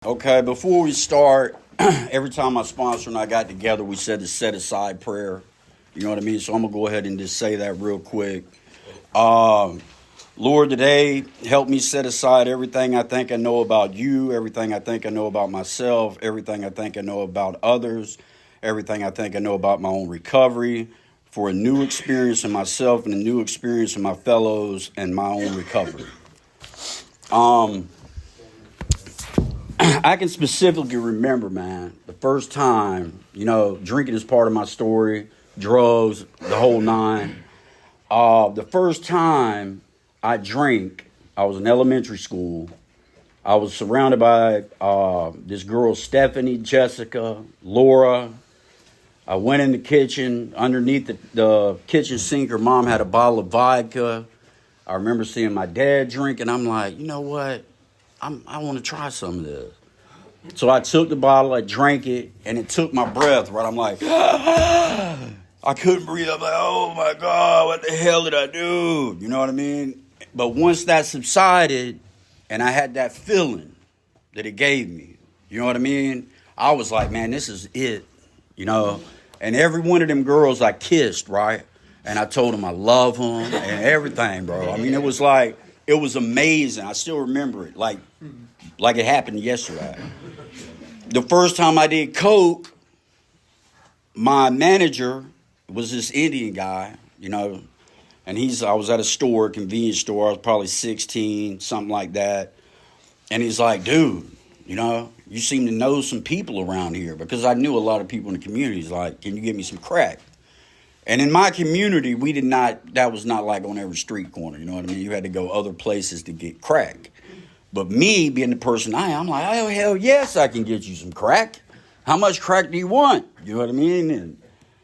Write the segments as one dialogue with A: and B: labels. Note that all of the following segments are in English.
A: Okay, before we start, every time my sponsor and I got together, we said to set aside prayer. You know what I mean? So I'm going to go ahead and just say that real quick. Lord, today, help me set aside everything I think I know about you, everything I think I know about myself, everything I think I know about others, everything I think I know about my own recovery, for a new experience in myself and a new experience in my fellows and my own recovery. I can specifically remember, man, the first time, drinking is part of my story, drugs, the whole nine. The first time I drank, I was in elementary school. I was surrounded by this girl, Stephanie, Jessica, Laura. I went in the kitchen. Underneath the kitchen sink, her mom had a bottle of vodka. I remember seeing my dad drink, and I'm like, you know what? I want to try some of this. So I took the bottle, I drank it, and it took my breath, right? I'm like, I couldn't breathe. I'm like, oh my God, what the hell did I do? You know what I mean? But once that subsided, and I had that feeling that it gave me, you know what I mean? I was like, man, this is it, And every one of them girls I kissed, right? And I told them I love them and everything, bro. I mean, it was amazing. I still remember it like it happened yesterday. The first time I did coke, my manager was this Indian guy, and I was at a store, a convenience store. I was probably 16, something like that. And he's like, dude, you seem to know some people around here, because I knew a lot of people in the community. He's like, can you give me some crack? And in my community, that was not like on every street corner, you know what I mean? You had to go other places to get crack. But me, being the person I'm like, oh, hell yes, I can get you some crack. How much crack do you want? You know what I mean? And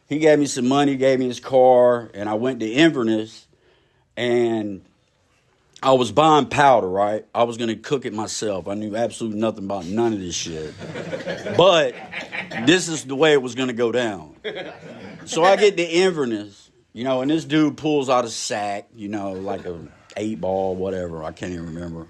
A: he gave me some money, gave me his car, and I went to Inverness, and I was buying powder, right? I was going to cook it myself. I knew absolutely nothing about none of this shit. But this is the way it was going to go down. So I get to Inverness, and this dude pulls out a sack, like a 8-ball, whatever. I can't even remember.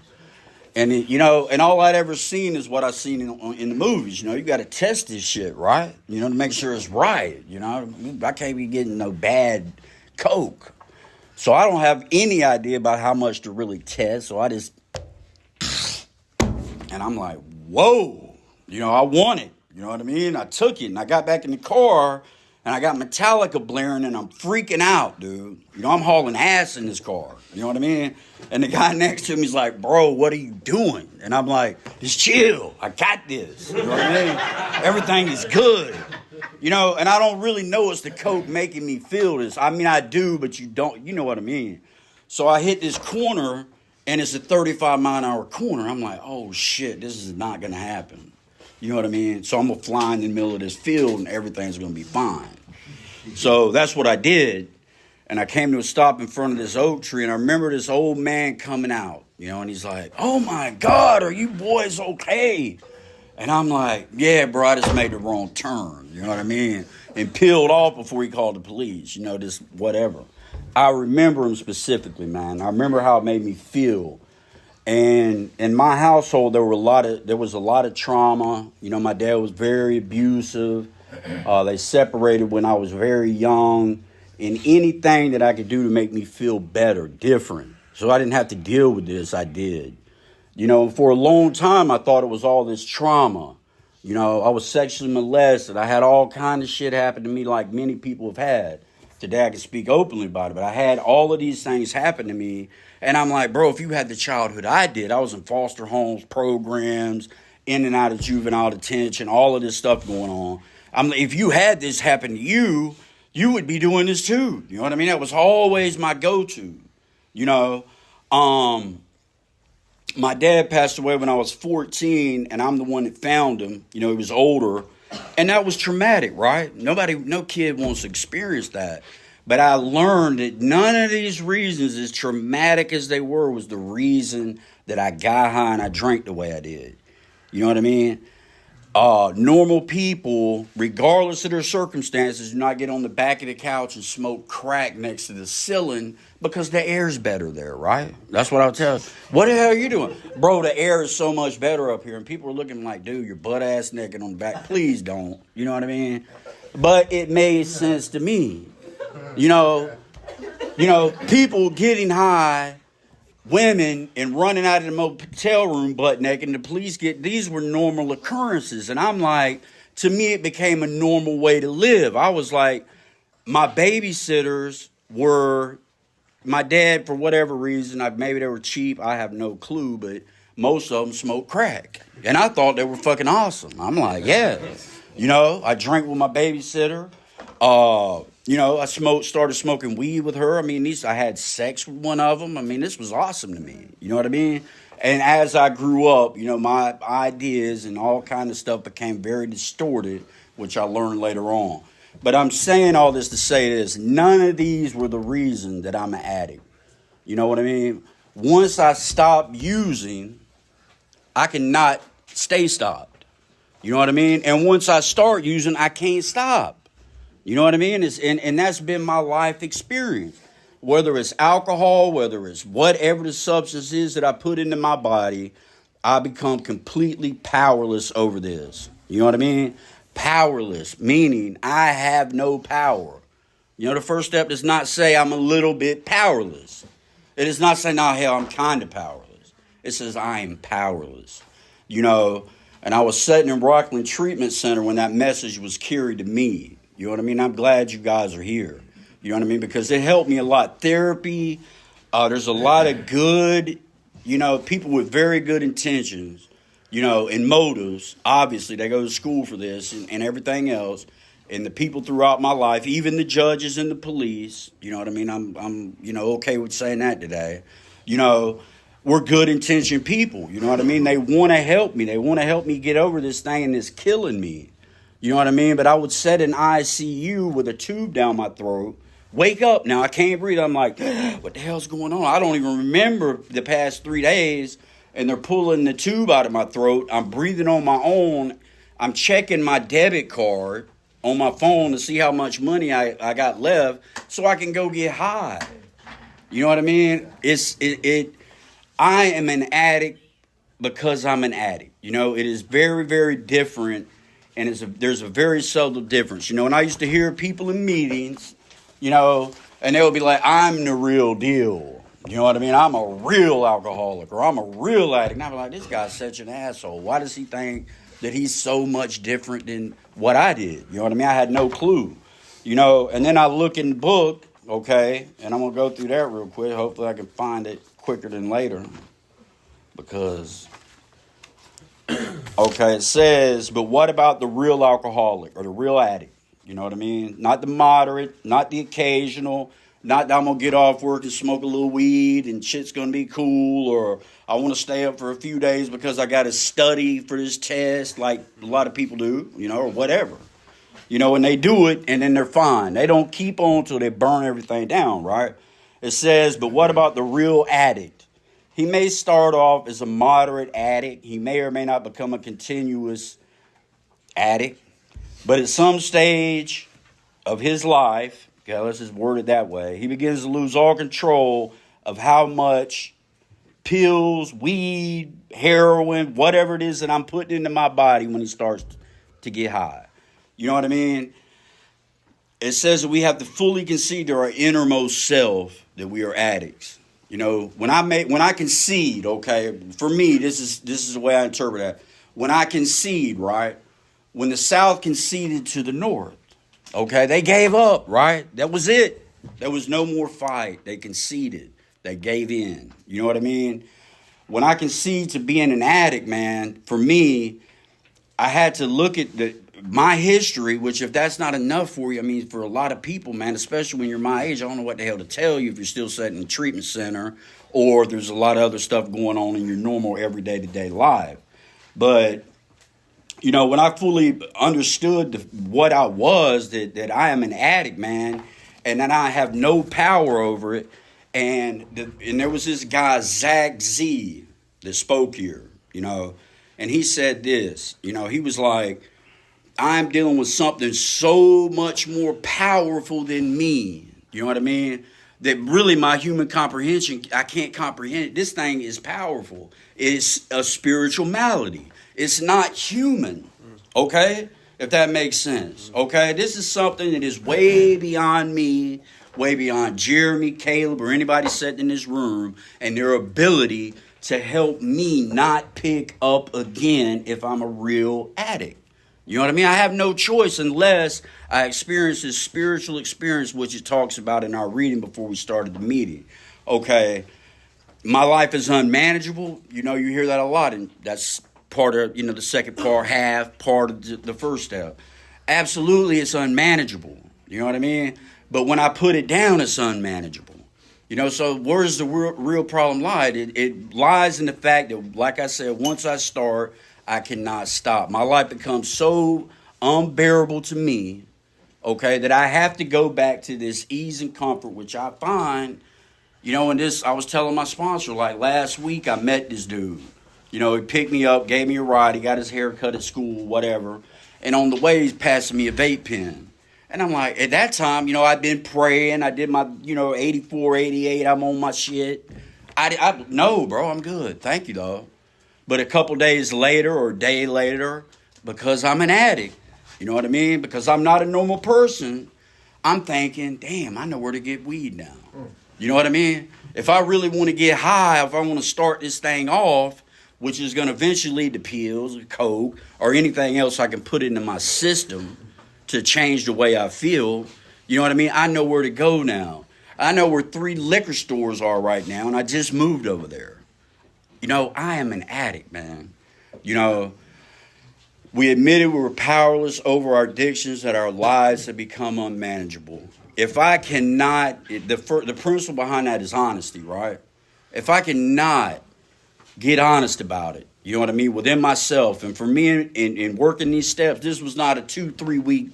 A: And, and all I'd ever seen is what I seen in the movies. You got to test this shit, right? To make sure it's right. I can't be getting no bad coke. So I don't have any idea about how much to really test. So I just, and I'm like, whoa, I want it. You know what I mean? I took it, and I got back in the car, and I got Metallica blaring, and I'm freaking out, dude. I'm hauling ass in this car. You know what I mean? And the guy next to me is like, bro, what are you doing? And I'm like, just chill. I got this. You know what I mean? Everything is good. And I don't really know it's the coke making me feel this. I mean, I do, but you don't. You know what I mean? So I hit this corner, and it's a 35-mile-an-hour corner. I'm like, oh, shit, this is not going to happen. You know what I mean? So I'm going to fly in the middle of this field, and everything's going to be fine. So that's what I did. And I came to a stop in front of this oak tree, and I remember this old man coming out, and he's like, oh, my God, are you boys okay? And I'm like, yeah, bro, I just made the wrong turn, you know what I mean? And peeled off before he called the police, just whatever. I remember him specifically, man. I remember how it made me feel. And in my household, there was a lot of trauma. My dad was very abusive. They separated when I was very young. And anything that I could do to make me feel better, different, so I didn't have to deal with this, I did. For a long time, I thought it was all this trauma. I was sexually molested. I had all kind of shit happen to me like many people have had. Today I can speak openly about it, but I had all of these things happen to me. And I'm like, bro, if you had the childhood I did, I was in foster homes, programs, in and out of juvenile detention, all of this stuff going on. If you had this happen to you, you would be doing this too. You know what I mean? That was always my go-to. My dad passed away when I was 14, and I'm the one that found him. He was older, and that was traumatic, right? No kid wants to experience that. But I learned that none of these reasons, as traumatic as they were, was the reason that I got high and I drank the way I did. You know what I mean? Normal people, regardless of their circumstances, do not get on the back of the couch and smoke crack next to the ceiling because the air's better there, right? That's what I'll tell you. What the hell are you doing? Bro, the air is so much better up here. And people are looking like, dude, you're butt-ass naked on the back. Please don't. You know what I mean? But it made sense to me. You know, people getting high, women, and running out of the motel room butt naked, and the police these were normal occurrences. And I'm like, to me, it became a normal way to live. I was like, my babysitters were, my dad, for whatever reason, maybe they were cheap, I have no clue, but most of them smoked crack. And I thought they were fucking awesome. I'm like, yeah. I drank with my babysitter. I started smoking weed with her. I mean, I had sex with one of them. I mean, this was awesome to me. You know what I mean? And as I grew up, my ideas and all kind of stuff became very distorted, which I learned later on. But I'm saying all this to say this. None of these were the reason that I'm an addict. You know what I mean? Once I stopped using, I cannot stay stopped. You know what I mean? And once I start using, I can't stop. You know what I mean? And that's been my life experience. Whether it's alcohol, whether it's whatever the substance is that I put into my body, I become completely powerless over this. You know what I mean? Powerless, meaning I have no power. The first step does not say I'm a little bit powerless. It does not say, hell, I'm kind of powerless. It says I am powerless. And I was sitting in Rockland Treatment Center when that message was carried to me. You know what I mean? I'm glad you guys are here. You know what I mean? Because it helped me a lot. Therapy, there's a lot of good, people with very good intentions, and motives. Obviously, they go to school for this and everything else. And the people throughout my life, even the judges and the police, you know what I mean? I'm okay with saying that today. We're good intentioned people. You know what I mean? They want to help me. They want to help me get over this thing that's killing me. You know what I mean? But I would sit in ICU with a tube down my throat, wake up. Now I can't breathe. I'm like, what the hell's going on? I don't even remember the past 3 days. And they're pulling the tube out of my throat. I'm breathing on my own. I'm checking my debit card on my phone to see how much money I got left so I can go get high. You know what I mean? I am an addict because I'm an addict. It is very, very different. And there's a very subtle difference. And I used to hear people in meetings, and they would be like, I'm the real deal. You know what I mean? I'm a real alcoholic or I'm a real addict. And I'm like, this guy's such an asshole. Why does he think that he's so much different than what I did? You know what I mean? I had no clue. And then I look in the book, okay, and I'm going to go through that real quick. Hopefully I can find it quicker than later because... Okay, it says, but what about the real alcoholic or the real addict? You know what I mean? Not the moderate, not the occasional, not that I'm going to get off work and smoke a little weed and shit's going to be cool, or I want to stay up for a few days because I got to study for this test like a lot of people do, or whatever. And they do it and then they're fine. They don't keep on till they burn everything down, right? It says, but what about the real addict? He may start off as a moderate addict. He may or may not become a continuous addict. But at some stage of his life, okay, let's just word it that way, he begins to lose all control of how much pills, weed, heroin, whatever it is that I'm putting into my body when he starts to get high. You know what I mean? It says that we have to fully concede to our innermost self that we are addicts. When I concede, okay, for me, this is the way I interpret that. When I concede, right, when the South conceded to the North, okay, they gave up, right? That was it. There was no more fight. They conceded. They gave in. You know what I mean? When I concede to being an addict, man, for me, I had to look at my history, which if that's not enough for you, I mean, for a lot of people, man, especially when you're my age, I don't know what the hell to tell you if you're still sitting in a treatment center or there's a lot of other stuff going on in your normal everyday to day life. But, when I fully understood what I was, that I am an addict, man, and that I have no power over it. And there was this guy, Zach Z, that spoke here, And he said this, he was like, I'm dealing with something so much more powerful than me. You know what I mean? That really my human comprehension, I can't comprehend it. This thing is powerful. It's a spiritual malady. It's not human. Okay? If that makes sense. Okay? This is something that is way beyond me, way beyond Jeremy, Caleb, or anybody sitting in this room, and their ability to help me not pick up again if I'm a real addict. You know what I mean? I have no choice unless I experience this spiritual experience, which it talks about in our reading before we started the meeting. Okay, my life is unmanageable. You hear that a lot, and that's part of, the second part of the first step. Absolutely, it's unmanageable. You know what I mean? But when I put it down, it's unmanageable. So where's the real problem lie? It lies in the fact that, like I said, once I start, I cannot stop. My life becomes so unbearable to me, okay, that I have to go back to this ease and comfort, which I find, and this, I was telling my sponsor, like last week I met this dude. He picked me up, gave me a ride, he got his hair cut at school, whatever. And on the way, he's passing me a vape pen. And I'm like, at that time, I'd been praying, I did my, 84, 88, I'm on my shit. No, bro, I'm good. Thank you, though. But a couple days later or a day later, because I'm an addict, you know what I mean? Because I'm not a normal person, I'm thinking, damn, I know where to get weed now. You know what I mean? If I really want to get high, if I want to start this thing off, which is going to eventually lead to pills or coke or anything else I can put into my system to change the way I feel, you know what I mean? I know where to go now. I know where 3 liquor stores are right now, and I just moved over there. I am an addict, man. We admitted we were powerless over our addictions, that our lives have become unmanageable. If I cannot, the principle behind that is honesty, right? If I cannot get honest about it, you know what I mean, within myself, and for me in working these steps, this was not a 2-3 week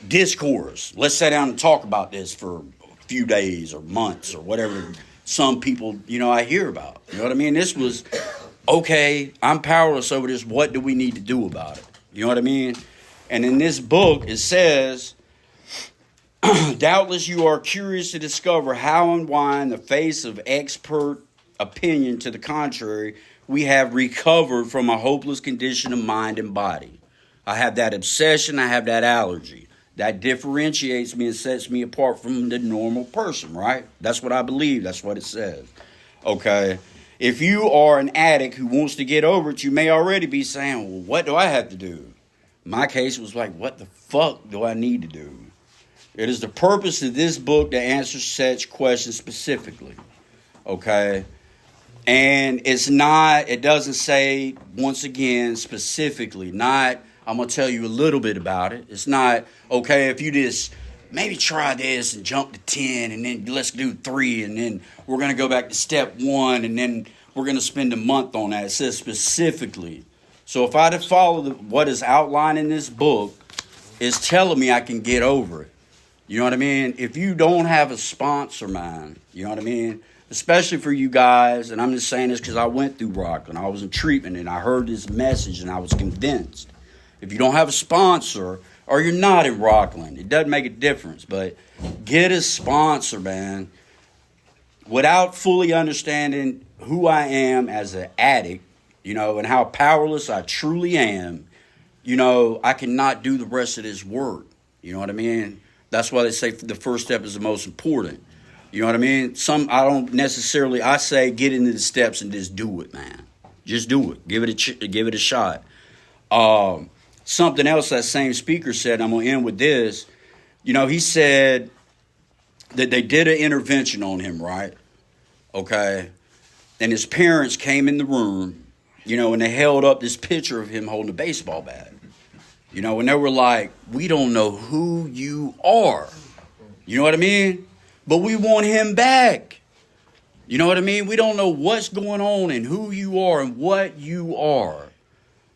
A: discourse. Let's sit down and talk about this for a few days or months or whatever some people, I hear about. You know what I mean? This was, okay, I'm powerless over this. What do we need to do about it? You know what I mean? And in this book, it says, doubtless you are curious to discover how and why, in the face of expert opinion to the contrary, we have recovered from a hopeless condition of mind and body. I have that obsession. I have that allergy. That differentiates me and sets me apart from the normal person, right? That's what I believe. That's what it says. Okay. If you are an addict who wants to get over it, you may already be saying, well, what do I have to do? My case was like, what the fuck do I need to do? It is the purpose of this book to answer such questions specifically. Okay. And it doesn't say, once again, specifically, I'm going to tell you a little bit about it. It's not, okay, if you just maybe try this and jump to 10 and then let's do 3 and then we're going to go back to step 1 and then we're going to spend a month on that. It says specifically. So if I follow what is outlined in this book, it's telling me I can get over it. You know what I mean? If you don't have a sponsor, man, you know what I mean? Especially for you guys, and I'm just saying this because I went through Rockland. I was in treatment and I heard this message and I was convinced. If you don't have a sponsor or you're not in Rockland, it doesn't make a difference. But get a sponsor, man. Without fully understanding who I am as an addict, and how powerless I truly am, I cannot do the rest of this work. You know what I mean? That's why they say the first step is the most important. You know what I mean? I say get into the steps and just do it, man. Just do it. Give it a shot. Something else that same speaker said, I'm going to end with this. He said that they did an intervention on him, right? Okay. And his parents came in the room, and they held up this picture of him holding a baseball bat. And they were like, we don't know who you are. You know what I mean? But we want him back. You know what I mean? We don't know what's going on and who you are and what you are.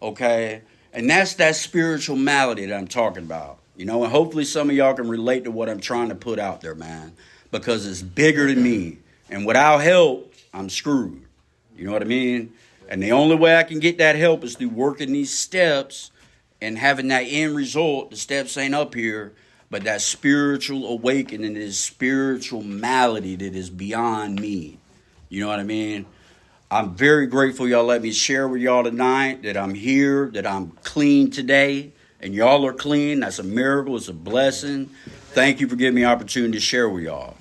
A: Okay? And that's that spiritual malady that I'm talking about. And hopefully some of y'all can relate to what I'm trying to put out there, man. Because it's bigger than me. And without help, I'm screwed. You know what I mean? And the only way I can get that help is through working these steps and having that end result. The steps ain't up here, but that spiritual awakening, this spiritual malady that is beyond me. You know what I mean? I'm very grateful y'all let me share with y'all tonight that I'm here, that I'm clean today, and y'all are clean. That's a miracle. It's a blessing. Thank you for giving me the opportunity to share with y'all.